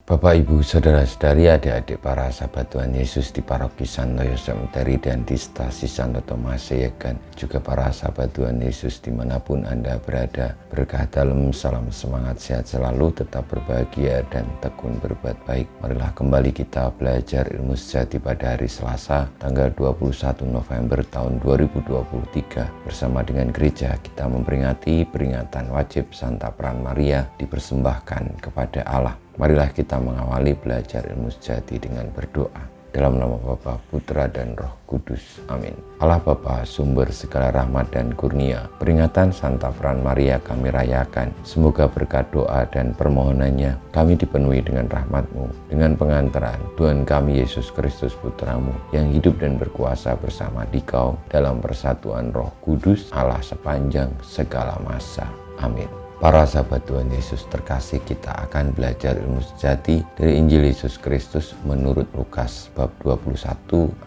Bapak, Ibu, Saudara-saudari, adik-adik para sahabat Tuhan Yesus di Paroki Santoyo Cemetery dan di Stasi Santo Tomas Seyegan, juga para sahabat Tuhan Yesus dimanapun Anda berada, berkah dalam, salam semangat, sehat selalu, tetap berbahagia dan tekun berbuat baik. Marilah kembali kita belajar ilmu sejati pada hari Selasa, tanggal 21 November tahun 2023. Bersama dengan gereja kita memperingati peringatan wajib Santa Peran Maria dipersembahkan kepada Allah. Marilah kita mengawali belajar ilmu sejati dengan berdoa. Dalam nama Bapa, Putra, dan Roh Kudus. Amin. Allah Bapa, sumber segala rahmat dan kurnia, peringatan Santa Peran Maria kami rayakan. Semoga berkat doa dan permohonannya kami dipenuhi dengan rahmat-Mu, dengan pengantaran Tuhan kami Yesus Kristus Putra-Mu, yang hidup dan berkuasa bersama Dikau dalam persatuan Roh Kudus, Allah sepanjang segala masa. Amin. Para sahabat Tuhan Yesus terkasih, kita akan belajar ilmu sejati dari Injil Yesus Kristus menurut Lukas bab 21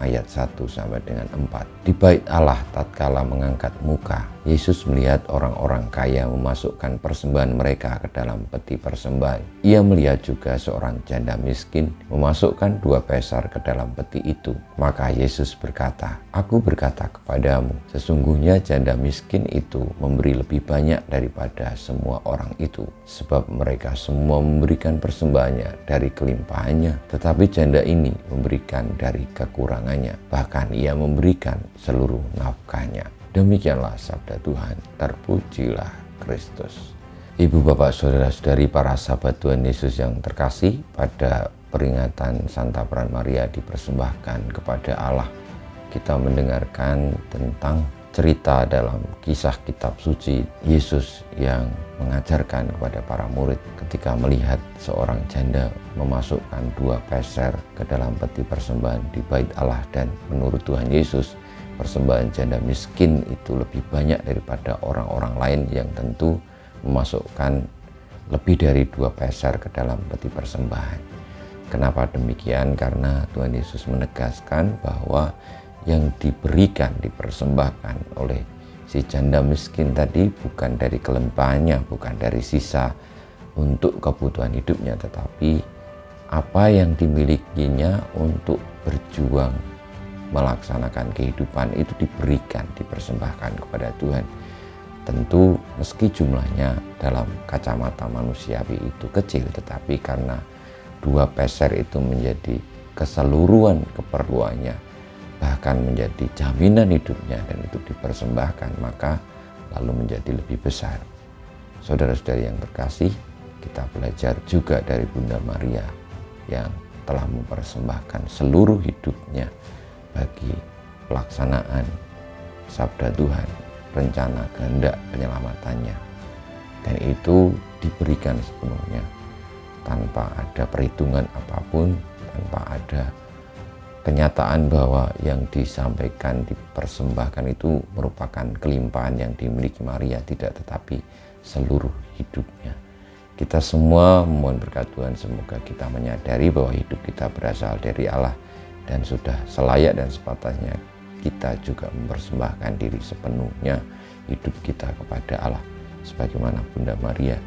ayat 1 sampai dengan 4. Di bait Allah tatkala mengangkat muka, Yesus melihat orang-orang kaya memasukkan persembahan mereka ke dalam peti persembahan. Ia melihat juga seorang janda miskin memasukkan 2 peser ke dalam peti itu. Maka Yesus berkata, "Aku berkata kepadamu, sesungguhnya janda miskin itu memberi lebih banyak daripada semua orang itu, sebab mereka semua memberikan persembahannya dari kelimpahannya, tetapi janda ini memberikan dari kekurangannya, bahkan ia memberikan seluruh nafkahnya." Demikianlah sabda Tuhan, terpujilah Kristus. Ibu, bapak, saudara-saudari, para sahabat Tuhan Yesus yang terkasih, pada peringatan Santa Peran Maria dipersembahkan kepada Allah, kita mendengarkan tentang cerita dalam kisah kitab suci Yesus yang mengajarkan kepada para murid ketika melihat seorang janda memasukkan 2 peser ke dalam peti persembahan di bait Allah. Dan menurut Tuhan Yesus, persembahan janda miskin itu lebih banyak daripada orang-orang lain yang tentu memasukkan lebih dari 2 peser ke dalam peti persembahan. Kenapa demikian? Karena Tuhan Yesus menegaskan bahwa yang diberikan, dipersembahkan oleh si janda miskin tadi bukan dari kelimpahannya, bukan dari sisa untuk kebutuhan hidupnya, tetapi apa yang dimilikinya untuk berjuang melaksanakan kehidupan itu diberikan, dipersembahkan kepada Tuhan. Tentu meski jumlahnya dalam kacamata manusiawi itu kecil, tetapi karena 2 peser itu menjadi keseluruhan keperluannya, bahkan menjadi jaminan hidupnya, dan itu dipersembahkan, maka lalu menjadi lebih besar. Saudara-saudari yang terkasih, kita belajar juga dari Bunda Maria yang telah mempersembahkan seluruh hidupnya bagi pelaksanaan sabda Tuhan, rencana kehendak penyelamatannya, dan itu diberikan sepenuhnya tanpa ada perhitungan apapun, tanpa ada kenyataan bahwa yang disampaikan, dipersembahkan itu merupakan kelimpahan yang dimiliki Maria, tidak, tetapi seluruh hidupnya. Kita semua memohon berkat Tuhan, semoga kita menyadari bahwa hidup kita berasal dari Allah, dan sudah selayak dan sepatutnya kita juga mempersembahkan diri sepenuhnya hidup kita kepada Allah, sebagaimana Bunda Maria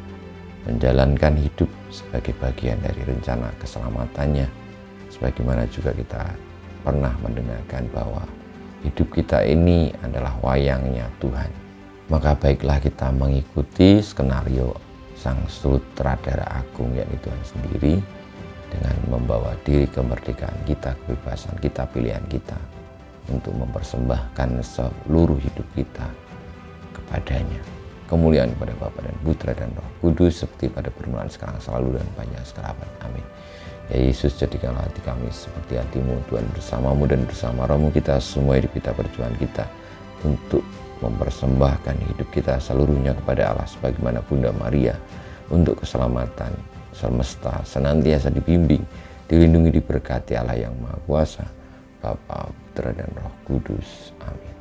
menjalankan hidup sebagai bagian dari rencana keselamatannya. Sebagaimana juga kita pernah mendengarkan bahwa hidup kita ini adalah wayangnya Tuhan. Maka baiklah kita mengikuti skenario Sang Sutradara Agung, yakni Tuhan sendiri, dengan membawa diri kemerdekaan kita, kebebasan kita, pilihan kita, untuk mempersembahkan seluruh hidup kita kepadanya. Kemuliaan kepada Bapa dan Putra dan Roh Kudus, seperti pada permulaan, sekarang, selalu, dan panjang segala abad. Amin. Ya Yesus, jadikanlah hati kami seperti hati-Mu, Tuhan, bersama-Mu dan bersama Roh-Mu kita semua hidup kita, perjuangan kita untuk mempersembahkan hidup kita seluruhnya kepada Allah, sebagaimana Bunda Maria, untuk keselamatan semesta senantiasa dibimbing, dilindungi, diberkati Allah yang Maha Kuasa, Bapa, Putra, dan Roh Kudus. Amin.